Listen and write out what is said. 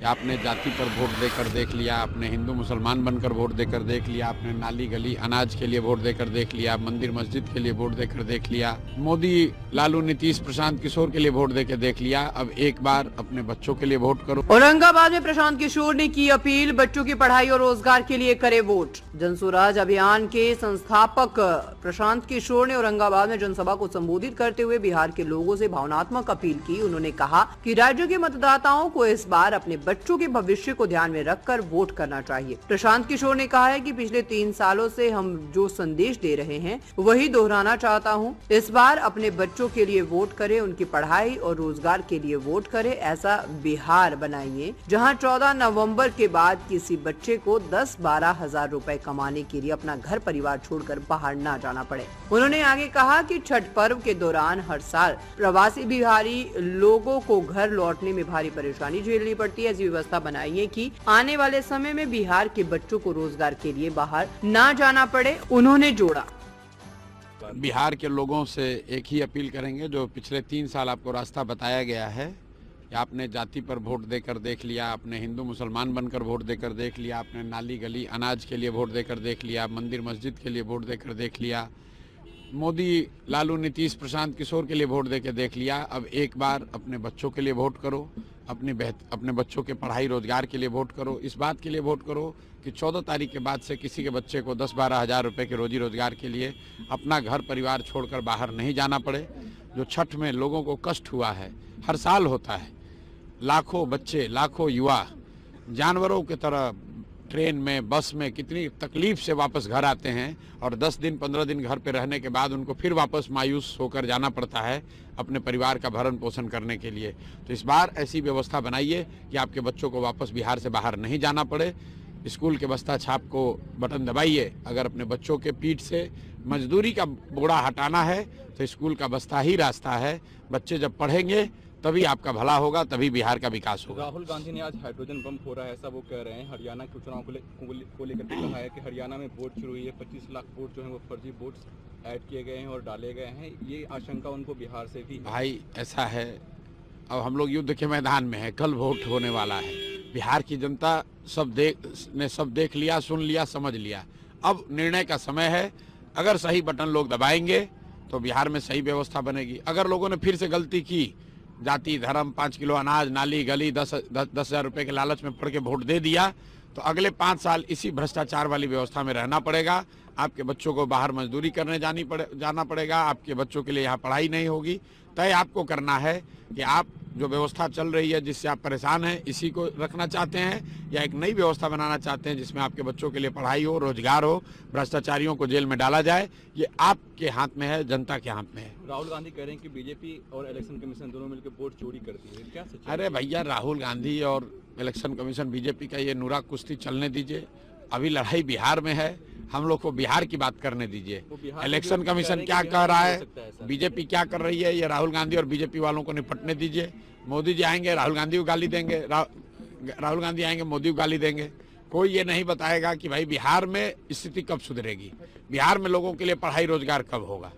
कि आपने जाति पर वोट देकर देख लिया, आपने हिंदू मुसलमान बनकर वोट देकर देख लिया, आपने नाली गली अनाज के लिए वोट देकर देख लिया, मंदिर मस्जिद के लिए वोट देकर देख लिया, मोदी लालू नीतीश प्रशांत किशोर के लिए वोट देकर देख लिया। अब एक बार अपने बच्चों के लिए वोट करो। औरंगाबाद में प्रशांत किशोर ने की अपील, बच्चों की पढ़ाई और रोजगार के लिए करे वोट। जनसुराज अभियान के संस्थापक प्रशांत किशोर ने औरंगाबाद में जनसभा को संबोधित करते हुए बिहार के लोगों से भावनात्मक अपील की। उन्होंने कहा कि राज्य के मतदाताओं को इस बार अपने बच्चों के भविष्य को ध्यान में रखकर वोट करना चाहिए। प्रशांत किशोर ने कहा है कि पिछले 3 सालों से हम जो संदेश दे रहे हैं वही दोहराना चाहता हूं। इस बार अपने बच्चों के लिए वोट करें, उनकी पढ़ाई और रोजगार के लिए वोट करें। ऐसा बिहार बनाइए जहां 14 नवंबर के बाद किसी बच्चे को 10-12 हजार रुपए कमाने के लिए अपना घर परिवार छोड़कर बाहर न जाना पड़े। उन्होंने आगे कहा कि छठ पर्व के दौरान हर साल प्रवासी बिहारी लोगों को घर लौटने में भारी परेशानी झेलनी पड़ती है। ऐसी व्यवस्था बनाइए कि आने वाले समय में बिहार के बच्चों को रोजगार के लिए बाहर ना जाना पड़े। उन्होंने जोड़ा, बिहार के लोगों से एक ही अपील करेंगे, जो पिछले 3 साल आपको रास्ता बताया गया है कि आपने जाति पर वोट देकर देख लिया, आपने हिंदू मुसलमान बनकर वोट देकर देख लिया, आपने नाली गली अनाज के लिए वोट देकर देख लिया, मंदिर मस्जिद के लिए वोट देकर देख लिया, मोदी लालू नीतीश प्रशांत किशोर के लिए वोट देकर देख लिया। अब एक बार अपने बच्चों के लिए वोट करो, अपने बच्चों के पढ़ाई रोजगार के लिए वोट करो। इस बात के लिए वोट करो कि 14 तारीख के बाद से किसी के बच्चे को 10-12 हजार रुपये के रोजी रोजगार के लिए अपना घर परिवार छोड़कर बाहर नहीं जाना पड़े। जो छठ में लोगों को कष्ट हुआ है, हर साल होता है। लाखों बच्चे, लाखों युवा जानवरों की तरह ट्रेन में, बस में कितनी तकलीफ से वापस घर आते हैं और 10 दिन 15 दिन घर पे रहने के बाद उनको फिर वापस मायूस होकर जाना पड़ता है अपने परिवार का भरण पोषण करने के लिए। तो इस बार ऐसी व्यवस्था बनाइए कि आपके बच्चों को वापस बिहार से बाहर नहीं जाना पड़े। स्कूल के बस्ता छाप को बटन दबाइए। अगर अपने बच्चों के पीठ से मजदूरी का बोझा हटाना है तो स्कूल का बस्ता ही रास्ता है। बच्चे जब पढ़ेंगे तभी आपका भला होगा, तभी बिहार का विकास होगा। राहुल गांधी ने आज हाइड्रोजन बम हो रहा है ऐसा वो कह रहे हैं। हरियाणा के चुनाव को लेकर के कहा है कि हरियाणा में वोट शुरू हुई है, 25 लाख वोट जो है वो फर्जी वोट्स ऐड किए गए हैं और डाले गए हैं। ये आशंका उनको बिहार से भी। भाई ऐसा है, अब हम लोग युद्ध के मैदान में है, कल वोट होने वाला है। बिहार की जनता सब देख लिया, सुन लिया, समझ लिया। अब निर्णय का समय है। अगर सही बटन लोग दबाएंगे तो बिहार में सही व्यवस्था बनेगी। अगर लोगों ने फिर से गलती की, जाति धर्म, 5 किलो अनाज, नाली गली, 10 हजार रुपये के लालच में पड़ के वोट दे दिया, तो अगले 5 साल इसी भ्रष्टाचार वाली व्यवस्था में रहना पड़ेगा। आपके बच्चों को बाहर मजदूरी करने जाना पड़ेगा। आपके बच्चों के लिए यहाँ पढ़ाई नहीं होगी। तय आपको करना है कि आप जो व्यवस्था चल रही है जिससे आप परेशान हैं, इसी को रखना चाहते हैं या एक नई व्यवस्था बनाना चाहते हैं जिसमें आपके बच्चों के लिए पढ़ाई हो, रोजगार हो, भ्रष्टाचारियों को जेल में डाला जाए। ये आपके हाथ में है, जनता के हाथ में है। राहुल गांधी कह रहे हैं कि बीजेपी और इलेक्शन कमीशन दोनों मिलकर वोट चोरी करती है, क्या सच है? अरे भैया, राहुल गांधी और इलेक्शन कमीशन, बीजेपी का ये नूरा कुश्ती चलने दीजिए। अभी लड़ाई बिहार में है, हम लोग को बिहार की बात करने दीजिए। इलेक्शन कमीशन क्या कह रहा है, बीजेपी क्या कर रही है, ये राहुल गांधी और बीजेपी वालों को निपटने दीजिए। मोदी जी आएंगे, राहुल गांधी को गाली देंगे, राहुल गांधी आएंगे, मोदी को गाली देंगे। कोई ये नहीं बताएगा कि भाई बिहार में स्थिति कब सुधरेगी, बिहार में लोगों के लिए पढ़ाई रोजगार कब होगा।